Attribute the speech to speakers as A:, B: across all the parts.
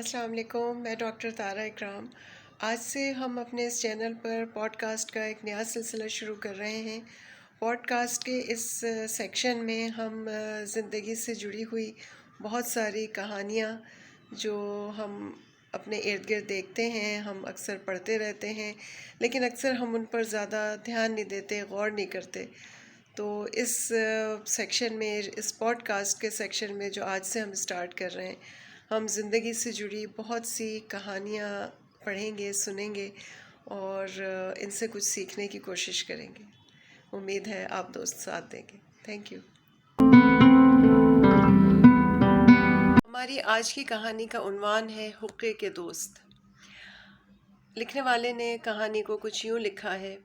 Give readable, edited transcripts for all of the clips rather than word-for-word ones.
A: السلام علیکم، میں ڈاکٹر طارہ اکرام۔ آج سے ہم اپنے اس چینل پر پوڈ کاسٹ کا ایک نیا سلسلہ شروع کر رہے ہیں۔ پوڈ کاسٹ کے اس سیکشن میں ہم زندگی سے جڑی ہوئی بہت ساری کہانیاں جو ہم اپنے ارد گرد دیکھتے ہیں، ہم اکثر پڑھتے رہتے ہیں، لیکن اکثر ہم ان پر زیادہ دھیان نہیں دیتے، غور نہیں کرتے۔ تو اس سیکشن میں، اس پوڈ کاسٹ کے سیکشن میں جو آج سے ہم اسٹارٹ کر رہے ہیں، ہم زندگی سے جڑی بہت سی کہانیاں پڑھیں گے، سنیں گے اور ان سے کچھ سیکھنے کی کوشش کریں گے۔ امید ہے آپ دوست ساتھ دیں گے۔ Thank you. ہماری آج کی کہانی کا عنوان ہے حقے کے دوست۔ لکھنے والے نے کہانی کو کچھ یوں لکھا ہے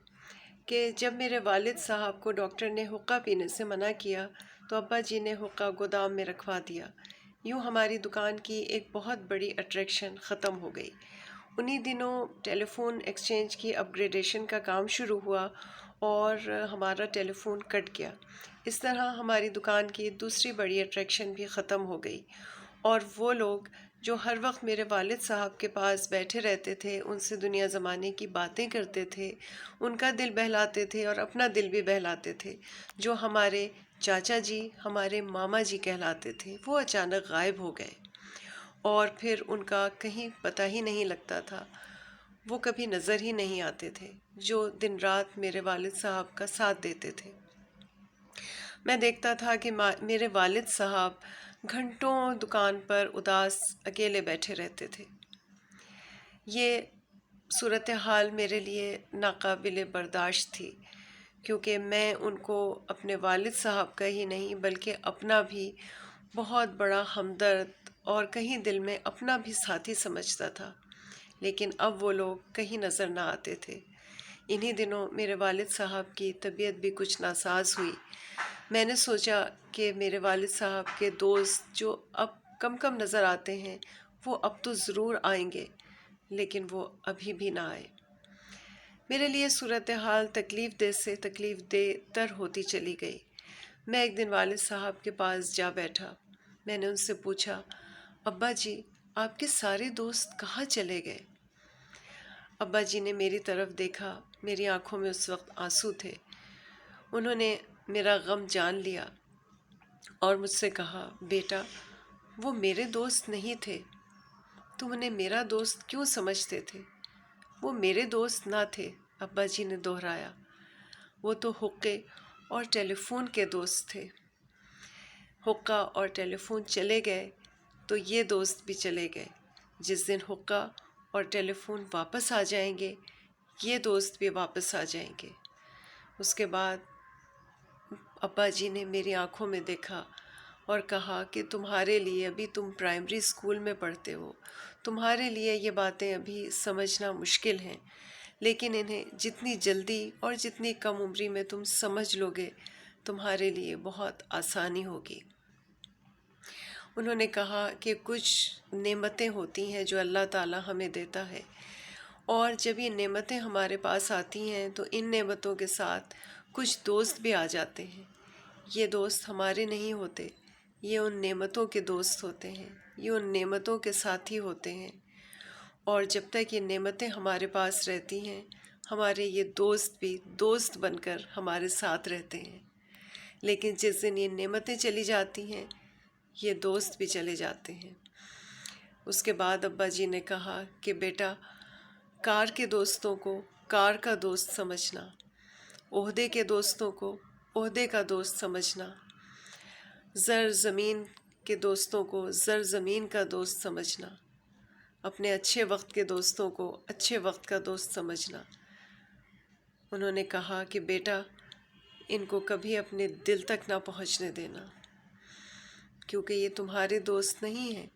A: کہ جب میرے والد صاحب کو ڈاکٹر نے حقہ پینے سے منع کیا تو ابا جی نے حقہ گودام میں رکھوا دیا۔ یوں ہماری دکان کی ایک بہت بڑی اٹریکشن ختم ہو گئی۔ انہی دنوں ٹیلی فون ایکسچینج کی اپ گریڈیشن کا کام شروع ہوا اور ہمارا ٹیلی فون کٹ گیا۔ اس طرح ہماری دکان کی دوسری بڑی اٹریکشن بھی ختم ہو گئی، اور وہ لوگ جو ہر وقت میرے والد صاحب کے پاس بیٹھے رہتے تھے، ان سے دنیا زمانے کی باتیں کرتے تھے، ان کا دل بہلاتے تھے اور اپنا دل بھی بہلاتے تھے، جو ہمارے چاچا جی، ہمارے ماما جی کہلاتے تھے، وہ اچانک غائب ہو گئے، اور پھر ان کا کہیں پتہ ہی نہیں لگتا تھا۔ وہ کبھی نظر ہی نہیں آتے تھے، جو دن رات میرے والد صاحب کا ساتھ دیتے تھے۔ میں دیکھتا تھا کہ میرے والد صاحب گھنٹوں دکان پر اداس اکیلے بیٹھے رہتے تھے۔ یہ صورتحال میرے لیے ناقابل برداشت تھی، کیونکہ میں ان کو اپنے والد صاحب کا ہی نہیں بلکہ اپنا بھی بہت بڑا ہمدرد اور کہیں دل میں اپنا بھی ساتھی سمجھتا تھا، لیکن اب وہ لوگ کہیں نظر نہ آتے تھے۔ انہی دنوں میرے والد صاحب کی طبیعت بھی کچھ ناساز ہوئی۔ میں نے سوچا کہ میرے والد صاحب کے دوست جو اب کم کم نظر آتے ہیں، وہ اب تو ضرور آئیں گے، لیکن وہ ابھی بھی نہ آئے۔ میرے لیے صورتحال تکلیف دہ سے تکلیف دہ تر ہوتی چلی گئی۔ میں ایک دن والد صاحب کے پاس جا بیٹھا۔ میں نے ان سے پوچھا، ابا جی، آپ کے سارے دوست کہاں چلے گئے؟ ابا جی نے میری طرف دیکھا۔ میری آنکھوں میں اس وقت آنسو تھے۔ انہوں نے میرا غم جان لیا اور مجھ سے کہا، بیٹا، وہ میرے دوست نہیں تھے، تم انہیں میرا دوست کیوں سمجھتے تھے؟ وہ میرے دوست نہ تھے، ابا جی نے دہرایا، وہ تو حقے اور ٹیلی فون کے دوست تھے۔ حقہ اور ٹیلی فون چلے گئے تو یہ دوست بھی چلے گئے۔ جس دن حقہ اور ٹیلی فون واپس آ جائیں گے، یہ دوست بھی واپس آ جائیں گے۔ اس کے بعد ابا جی نے میری آنکھوں میں دیکھا اور کہا کہ تمہارے لیے، ابھی تم پرائمری اسکول میں پڑھتے ہو، تمہارے لیے یہ باتیں ابھی سمجھنا مشکل ہیں، لیکن انہیں جتنی جلدی اور جتنی کم عمری میں تم سمجھ لو گے، تمہارے لیے بہت آسانی ہوگی۔ انہوں نے کہا کہ کچھ نعمتیں ہوتی ہیں جو اللہ تعالیٰ ہمیں دیتا ہے، اور جب یہ نعمتیں ہمارے پاس آتی ہیں تو ان نعمتوں کے ساتھ کچھ دوست بھی آ جاتے ہیں۔ یہ دوست ہمارے نہیں ہوتے، یہ ان نعمتوں کے دوست ہوتے ہیں، یہ ان نعمتوں کے ساتھی ہوتے ہیں، اور جب تک یہ نعمتیں ہمارے پاس رہتی ہیں، ہمارے یہ دوست بھی دوست بن کر ہمارے ساتھ رہتے ہیں۔ لیکن جس دن یہ نعمتیں چلی جاتی ہیں، یہ دوست بھی چلے جاتے ہیں۔ اس کے بعد ابا جی نے کہا کہ بیٹا، کار کے دوستوں کو کار کا دوست سمجھنا، عہدے کے دوستوں کو عہدے کا دوست سمجھنا، زر زمین کے دوستوں کو زر زمین کا دوست سمجھنا، اپنے اچھے وقت کے دوستوں کو اچھے وقت کا دوست سمجھنا۔ انہوں نے کہا کہ بیٹا، ان کو کبھی اپنے دل تک نہ پہنچنے دینا، کیونکہ یہ تمہارے دوست نہیں ہیں،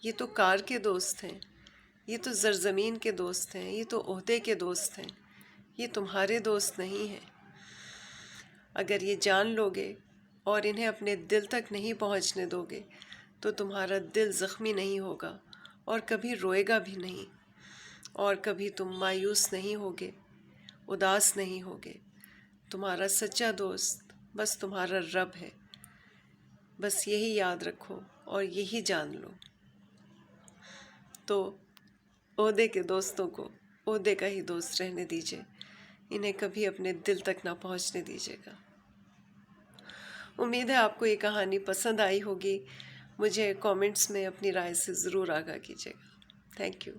A: یہ تو کار کے دوست ہیں، یہ تو زرزمین کے دوست ہیں، یہ تو عہدے کے دوست ہیں، یہ تمہارے دوست نہیں ہیں۔ اگر یہ جان لو گے اور انہیں اپنے دل تک نہیں پہنچنے دو گے تو تمہارا دل زخمی نہیں ہوگا، اور کبھی روئے گا بھی نہیں، اور کبھی تم مایوس نہیں ہوگے، اداس نہیں ہوگے۔ تمہارا سچا دوست بس تمہارا رب ہے، بس یہی یاد رکھو اور یہی جان لو۔ تو عہدے کے دوستوں کو عہدے کا ہی دوست رہنے دیجیے، انہیں کبھی اپنے دل تک نہ پہنچنے دیجیے گا۔ امید ہے آپ کو یہ کہانی پسند آئی ہوگی۔ مجھے کامنٹس میں اپنی رائے سے ضرور آگاہ کیجیے گا۔ Thank you.